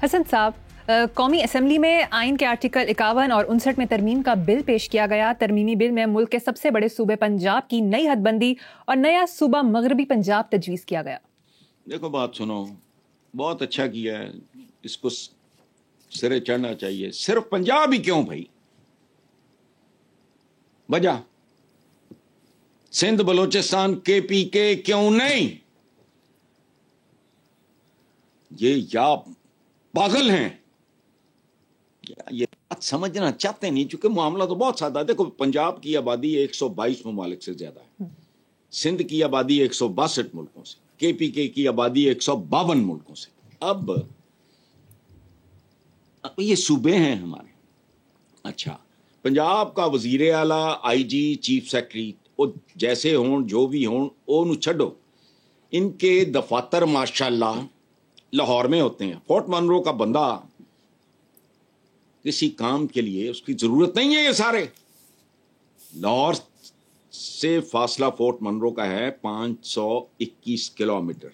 حسن صاحب، قومی اسمبلی میں آئین کے آرٹیکل 51 اور 59 میں ترمیم کا بل پیش کیا گیا۔ ترمیمی بل میں ملک کے سب سے بڑے صوبے پنجاب کی نئی حد بندی اور نیا صوبہ مغربی پنجاب تجویز کیا گیا۔ دیکھو بات سنو، بہت اچھا کیا ہے، اس کو سرے چڑھنا چاہیے۔ صرف پنجاب ہی کیوں بھائی؟ وجہ سندھ بلوچستان کے پی کے کیوں نہیں؟ یہ یا پاگل ہیں، یہ بات سمجھنا چاہتے نہیں، چونکہ معاملہ تو بہت سادہ ہے۔ دیکھو پنجاب کی آبادی 122 ممالک سے زیادہ ہے، سندھ کی آبادی 162 ملکوں سے، کے پی کے کی آبادی 152 ملکوں سے۔ اب یہ صوبے ہیں ہمارے۔ اچھا، پنجاب کا وزیر اعلیٰ، آئی جی، چیف سیکرٹری، وہ جیسے ہوں جو بھی ہوں وہ چھڈو، ان کے دفاتر ماشاءاللہ لاہور میں ہوتے ہیں۔ فورٹ منرو کا بندہ کسی کام کے لیے اس کی ضرورت نہیں ہے۔ یہ سارے لاہور سے فاصلہ فورٹ منرو کا ہے 521 کلومیٹر۔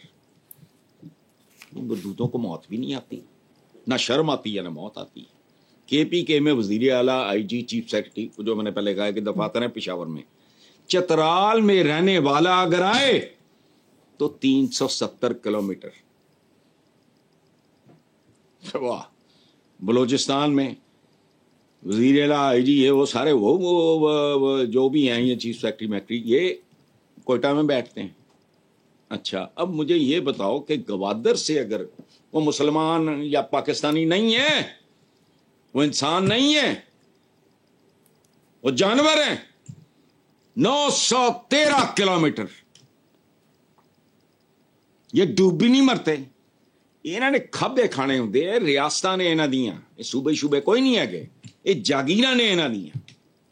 ان دودھوں کو موت بھی نہیں آتی، نہ شرم آتی ہے نہ موت آتی ہے۔ کے پی کے میں وزیر اعلیٰ، آئی جی، چیف سیکرٹری، جو میں نے پہلے کہا کہ دفاتر ہیں پشاور میں، چترال میں رہنے والا اگر آئے تو 370 کلومیٹر۔ واہ! بلوچستان میں وزیر اعلیٰ، آئی جی، یہ وہ سارے وہ جو بھی ہیں، یہ چیف سیکرٹری میکٹری، یہ کوئٹہ میں بیٹھتے ہیں۔ اچھا، اب مجھے یہ بتاؤ کہ گوادر سے اگر وہ مسلمان یا پاکستانی نہیں ہے، وہ انسان نہیں ہے، وہ جانور ہیں۔ 913 کلومیٹر، یہ ڈوب بھی نہیں مرتے۔ انہوں نے کھبے کھانے ہوندے، ریاستہ نے انہاں دیاں، صوبے کوئی نہیں ہے کہ یہ جاگیراں نے انہاں دیاں۔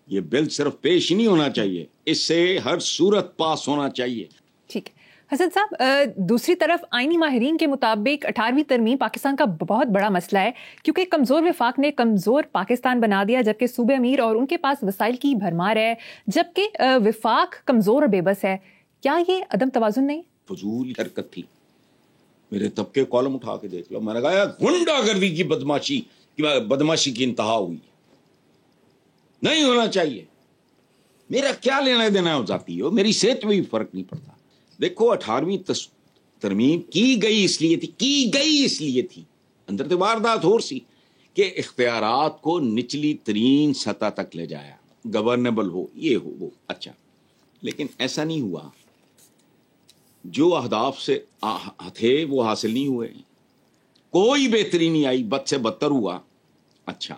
یہ بل صرف پیش نہیں ہونا چاہیے، اس سے ہر صورت پاس ہونا چاہیے۔ ٹھیک ہے حسن صاحب، دوسری طرف آئینی ماہرین کے مطابق 18ویں ترمیم پاکستان کا بہت بڑا مسئلہ ہے، کیونکہ کمزور وفاق نے کمزور پاکستان بنا دیا، جبکہ صوبے امیر اور ان کے پاس وسائل کی بھرمار ہے، جبکہ وفاق کمزور اور بے بس ہے۔ کیا یہ عدم توازن نہیں؟ فضول حرکت تھی۔ میرے طبقے کالم اٹھا کے دیکھ لو، میں نے کہا غنڈہ گردی کی بدماشی کی انتہا ہوئی، نہیں ہونا چاہیے۔ میرا کیا لینا دینا ہو جاتی ہو، میری صحت میں بھی فرق نہیں پڑتا۔ دیکھو 18ویں ترمیم کی گئی اس لیے تھی، اندر تو واردات ہو سی کہ اختیارات کو نچلی ترین سطح تک لے جایا، گورنیبل ہو، یہ ہو وہ۔ اچھا، لیکن ایسا نہیں ہوا، جو اہداف سے تھے وہ حاصل نہیں ہوئے، کوئی بہتری نہیں آئی، بد سے بدتر ہوا۔ اچھا،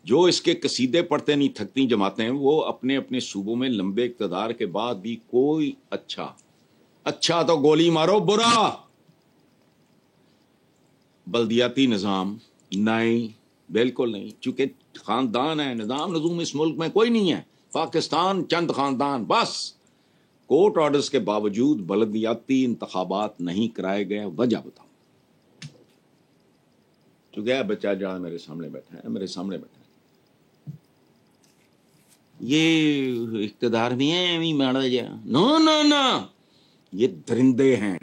جو اس کے قصیدے پڑھتے نہیں تھکتی جماعتیں ہیں، وہ اپنے اپنے صوبوں میں لمبے اقتدار کے بعد بھی کوئی اچھا تو گولی مارو، برا بلدیاتی نظام نہیں، بالکل نہیں، چونکہ خاندان ہے، نظام نظوم اس ملک میں کوئی نہیں ہے، پاکستان چند خاندان بس۔ کورٹ آرڈرز کے باوجود بلدیاتی انتخابات نہیں کرائے گئے، وجہ بتاؤ؟ چونکہ بچہ جہاں میرے سامنے بیٹھا ہے، یہ اقتدار بھی ہیں ماڑا جا، نو، یہ درندے ہیں،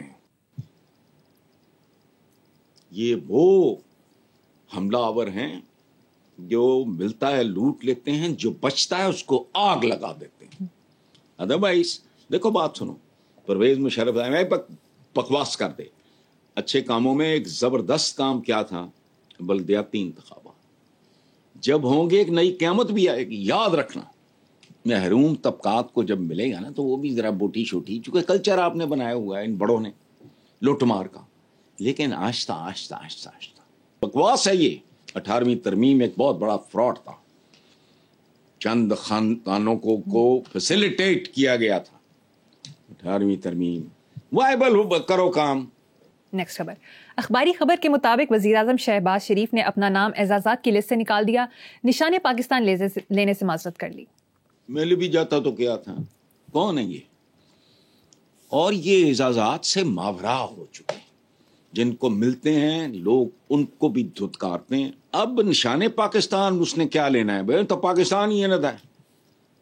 یہ وہ حملہ آور ہیں جو ملتا ہے لوٹ لیتے ہیں، جو بچتا ہے اس کو آگ لگا دیتے ہیں۔ ادروائز دیکھو بات سنو، پرویز مشرف بکواس کر دے، اچھے کاموں میں ایک زبردست کام کیا تھا، بلدیاتی انتخابات جب ہوں گے ایک نئی قیامت بھی آئے گی، یاد رکھنا۔ محروم طبقات کو جب ملے گا نا تو وہ بھی ذرا بوٹی چھوٹی، چونکہ کلچر آپ نے بنایا ہوا ہے ان بڑوں نے لوٹ مار کا، لیکن آہستہ بکواس ہے یہ۔ 18ویں ترمیم ایک بہت بڑا فراڈ تھا، چند خاندانوں کو فیسیلیٹیٹ کیا گیا تھا۔ 18ویں ترمیم وائبل کرو کام۔ نیکسٹ خبر، اخباری خبر کے مطابق وزیراعظم شہباز شریف نے اپنا نام اعزازات کی لسٹ سے نکال دیا، نشان پاکستان لینے سے معذرت کر لی۔ میں بھی جاتا تو کیا تھا، کون ہے یہ؟ اور یہ اعزازات سے ماورا ہو چکے ہیں، جن کو ملتے ہیں لوگ ان کو بھی دھتکارتے ہیں۔ اب نشان پاکستان اس نے کیا لینا ہے بھائی، تو پاکستان ہی ہے،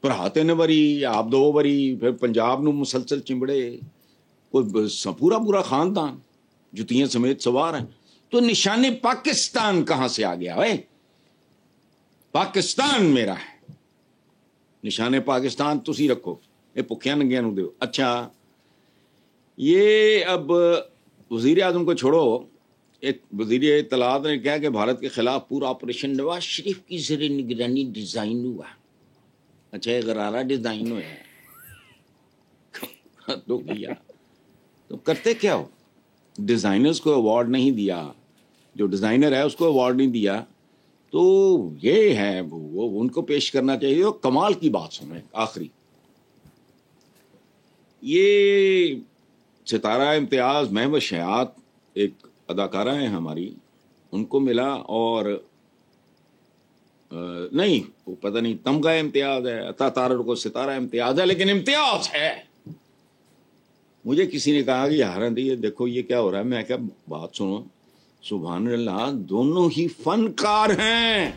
پر ہاتھ نے وری آپ دو وری پھر پنجاب نو مسلسل چمبڑے، کوئی پورا خاندان جتیاں سمیت سوار ہیں۔ تو نشان پاکستان کہاں سے آ گیا ہے؟ پاکستان میرا ہے، نشان پاکستان تسی رکھو، یہ پکھیا ننگیا نو دیو۔ اچھا یہ اب وزیر اعظم کو چھوڑو، ایک وزیر اطلاعات نے کہا کہ بھارت کے خلاف پورا آپریشن نواز شریف کی زیر نگرانی ڈیزائن ہوا۔ اچھا یہ غرارہ ڈیزائن ہوا ہے تو کیا تو کرتے کیا ہو؟ ڈیزائنرز کو ایوارڈ نہیں دیا، جو ڈیزائنر ہے اس کو ایوارڈ نہیں دیا، تو یہ ہے وہ ان کو پیش کرنا چاہیے۔ کمال کی بات سنیں آخری، یہ ستارہ امتیاز محوش حیات ایک اداکارہ ہیں ہماری، ان کو ملا، اور نہیں وہ پتہ نہیں تمغہ امتیاز ہے، عطا تارڑ کو ستارہ امتیاز ہے، لیکن امتیاز ہے۔ مجھے کسی نے کہا کہ یار یہ دیکھو یہ کیا ہو رہا ہے، میں کہا بات سنو، سبحان اللہ دونوں ہی فنکار ہیں۔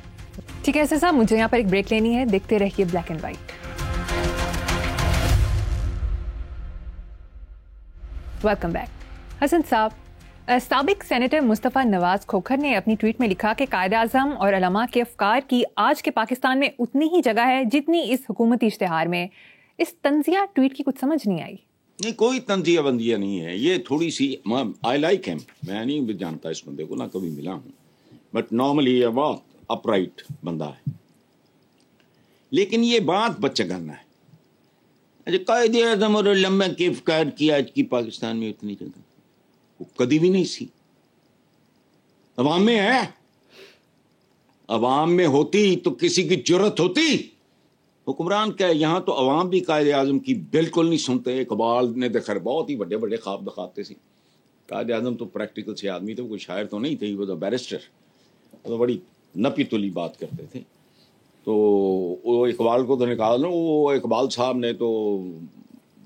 ٹھیک ہے ایسے صاحب، مجھے یہاں پر ایک بریک لینی ہے، دیکھتے رہیے black and white. Welcome back. Hasan صاحب، سابق سینیٹر مصطفیٰ نواز کھوکھر نے اپنی ٹویٹ میں لکھا کہ قائد اعظم اور علماء کے افکار کی آج کے پاکستان میں اتنی ہی جگہ ہے جتنی اس حکومتی اشتہار میں۔ اس طنزیہ ٹویٹ کی کچھ سمجھ نہیں آئی۔ نہیں کوئی تنزیہ بندیہ نہیں ہے، یہ تھوڑی سی آئی لائک ہیم، میں نہیں جانتا اس بندے کو، نہ کبھی ملا ہوں، بٹ نارملی یہ بہت اپ رائٹ بندہ ہے، لیکن یہ بات بچگانا ہے۔ اچھا قائد اعظم اور علماء کے افکار کی آج کی پاکستان میں اتنی جگہ، وہ کبھی بھی نہیں سی۔ عوام میں ہے، عوام میں ہوتی تو کسی کی جرت ہوتی؟ حکمران کیا ہے یہاں تو عوام بھی قائد اعظم کی بالکل نہیں سنتے۔ اقبال نے دیکھا بہت ہی بڑے بڑے خواب دکھاتے تھے، قائد اعظم تو پریکٹیکل سے آدمی تھے، کوئی شاعر تو نہیں تھے، وہ تو بیرسٹر، وہ تو بڑی نپی تلی بات کرتے تھے۔ تو وہ اقبال کو تو نکال لو، وہ اقبال صاحب نے تو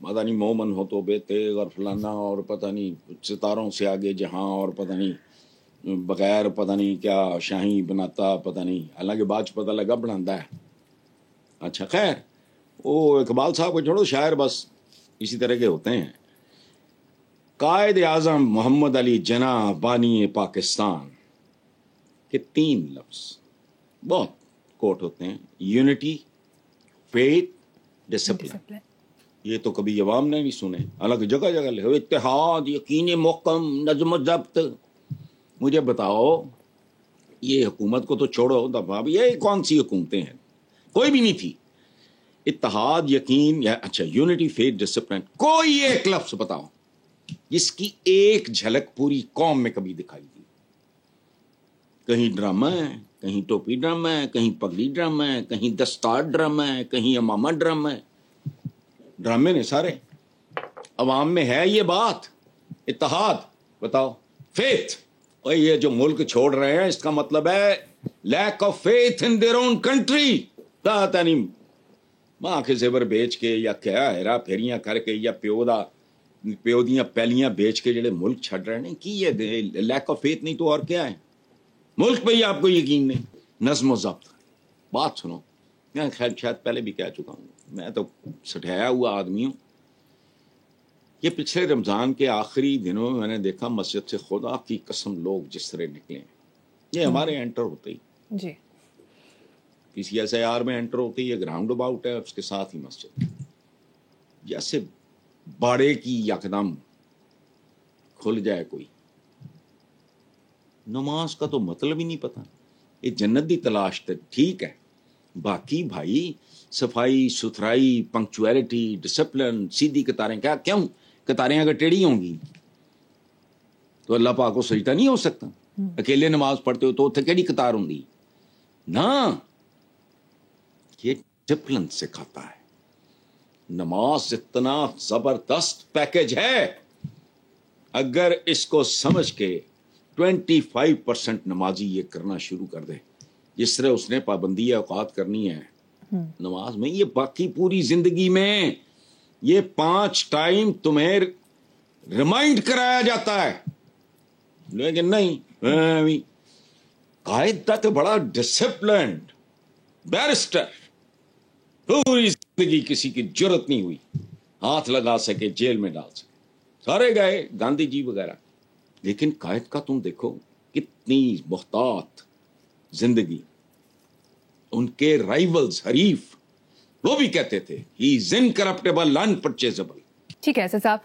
پتہ نہیں مومن ہو تو بے تیغ اور فلانا اور پتہ نہیں ستاروں سے آگے جہاں اور پتہ نہیں بغیر پتہ نہیں کیا شاہی بناتا پتہ نہیں، حالانکہ بعد پتہ لگا بناتا ہے۔ اچھا خیر، وہ اقبال صاحب کو چھوڑو، شاعر بس اسی طرح کے ہوتے ہیں۔ قائد اعظم محمد علی جناح بانی پاکستان کے 3 لفظ بہت کوٹ ہوتے ہیں، یونٹی، فیتھ، ڈسپلن۔ یہ تو کبھی عوام نے نہیں سنے، حالانکہ جگہ جگہ لے اتحاد، یقین محکم، نظم و ضبط۔ مجھے بتاؤ یہ حکومت کو تو چھوڑو دفعہ، یہ کون سی حکومتیں ہیں؟ کوئی بھی نہیں تھی۔ اتحاد، یقین، یا اچھا یونٹی، فیتھ، ڈسپلن، کوئی ایک لفظ بتاؤ جس کی ایک جھلک پوری قوم میں کبھی دکھائی دی؟ کہیں ڈرامہ ہے، کہیں ٹوپی ڈرامہ ہے، کہیں پگڑی ڈرامہ ہے، کہیں دستار ڈرامہ ہے، کہیں امامہ ڈرامہ ہے، ڈرامے نے سارے۔ عوام میں ہے یہ بات، اتحاد بتاؤ، فیتھ، اور یہ جو ملک چھوڑ رہے ہیں اس کا مطلب ہے lack of faith in their own country. پتہ نہیں ماں کے زیور بیچ کے یا کیا ہیرا پھیریاں کر کے یا پیو دیاں پیلیاں بیچ کے جڑے ملک چھڑ رہے ہیں، کی یہ لیک آف فیتھ نہیں تو اور کیا ہے؟ ملک پہ ہی آپ کو یقین نہیں، نظم و ضبط۔ بات سنو، میں خیر شاید پہلے بھی کہہ چکا ہوں، میں تو سٹھایا ہوا آدمی ہوں۔ یہ پچھلے رمضان کے آخری دنوں میں نے دیکھا مسجد سے خدا کی قسم لوگ جس طرح نکلے ہیں، یہ ہمارے انٹر ہوتے ہی جی کسی ایسے آر میں انٹر ہوتی ہے، گراؤنڈ اباؤٹ ہے، اس کے ساتھ ہی مسجد، جیسے باڑے کی یکدم کھل جائے کوئی۔ نماز کا تو مطلب ہی نہیں پتا، یہ جنت دی تلاش تک ٹھیک ہے، باقی بھائی صفائی ستھرائی، پنکچویلٹی، ڈسپلن، سیدھی قطاریں، کیوں قطاریں اگر ٹیڑھی ہوں گی تو اللہ پاک کو سجدہ نہیں ہو سکتا؟ اکیلے نماز پڑھتے ہو تو اتنے کیڑی قطار ہوں گی نا؟ یہ ڈسپلن سکھاتا ہے۔ نماز اتنا زبردست پیکج ہے، اگر اس کو سمجھ کے 25% نمازی یہ کرنا شروع کر دے، جس طرح اس نے پابندی اوقات کرنی ہے نماز میں، یہ باقی پوری زندگی میں یہ 5 ٹائم تمہیں ریمائنڈ کرایا جاتا ہے، لیکن نہیں۔ قائد تھا تو بڑا ڈسپلنڈ بیرسٹر، پوری زندگی کسی کی جرت نہیں ہوئی ہاتھ لگا سکے، جیل میں ڈال سکے، سارے گئے گاندھی جی وغیرہ، لیکن قائد کا تم دیکھو کہ اتنی محتاط زندگی. ان کے رائیولز حریف وہ بھی کہتے تھے ہی از انکرپٹیبل انپرچیزبل. ٹھیک ہے صاحب.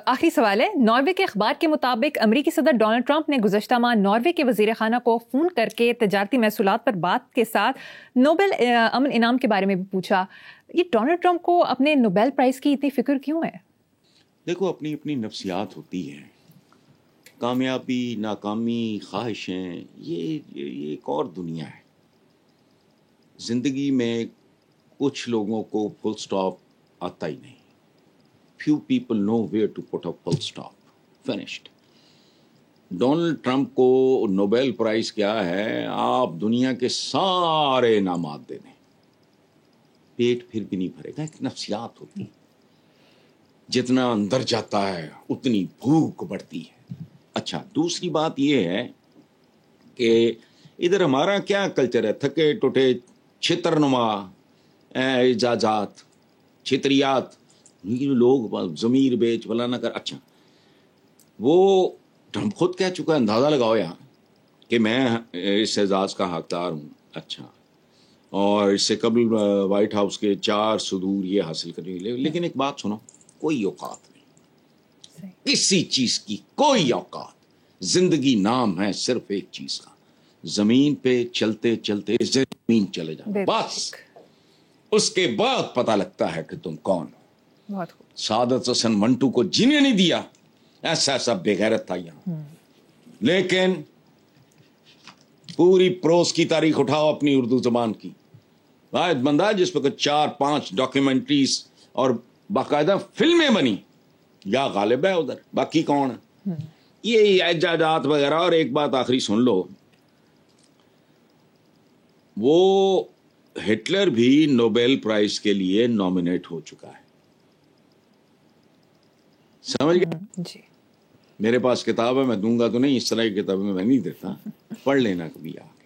آخری سوال ہے. ناروے کے اخبار کے مطابق امریکی صدر ڈونلڈ ٹرمپ نے گزشتہ ماہ ناروے کے وزیر خانہ کو فون کر کے تجارتی محصولات پر بات کے ساتھ نوبل امن انعام کے بارے میں بھی پوچھا. یہ ڈونلڈ ٹرمپ کو اپنے نوبل پرائز کی اتنی فکر کیوں ہے؟ دیکھو اپنی اپنی نفسیات ہوتی ہیں. کامیابی ناکامی خواہشیں یہ ایک اور دنیا ہے. زندگی میں کچھ لوگوں کو فل سٹاپ آتا ہی نہیں. Few people know where to put a full stop. Finished. Donald Trump کو نوبیل پرائز کیا ہے؟ آپ دنیا کے سارے انعامات دے دیں پیٹ پھر بھی نہیں بھرے گا. ایک نفسیات ہوتی ہے. جتنا اندر جاتا ہے اتنی بھوک بڑھتی ہے. اچھا دوسری بات یہ ہے کہ ادھر ہمارا کیا کلچر ہے؟ تھکے ٹوٹے چھتر نما اعزازات چھتریات لوگ ضمیر بیچ بلا نہ کر. اچھا وہ ٹرمپ خود کہہ چکا ہے, اندازہ لگاؤ یہاں کہ میں اس اعزاز کا حقدار ہوں. اچھا اور اس سے قبل وائٹ ہاؤس کے 4 صدور یہ حاصل کر لیے. لیکن ایک بات سنو, کوئی اوقات نہیں کسی چیز کی, کوئی اوقات. زندگی نام ہے صرف ایک چیز کا, زمین پہ چلتے چلتے زمین چلے جانا بس. اس کے بعد پتہ لگتا ہے کہ تم کون ہو. سعادت حسن منٹو کو جینے نہیں دیا, ایسا ایسا بے غیرت تھا یہاں. لیکن پوری پروز کی تاریخ اٹھاؤ اپنی اردو زبان کی, واحد بندہ جس پہ 4-5 ڈاکیومنٹریز اور باقاعدہ فلمیں بنی, یا غالب ہے ادھر, باقی کون ہے؟ یہ اعزازات وغیرہ. اور ایک بات آخری سن لو, وہ ہٹلر بھی نوبیل پرائز کے لیے نامینیٹ ہو چکا ہے. سمجھ گئے؟ جی میرے پاس کتاب ہے, میں دوں گا تو نہیں, اس طرح کی کتابیں میں نہیں دیتا, پڑھ لینا کبھی آپ.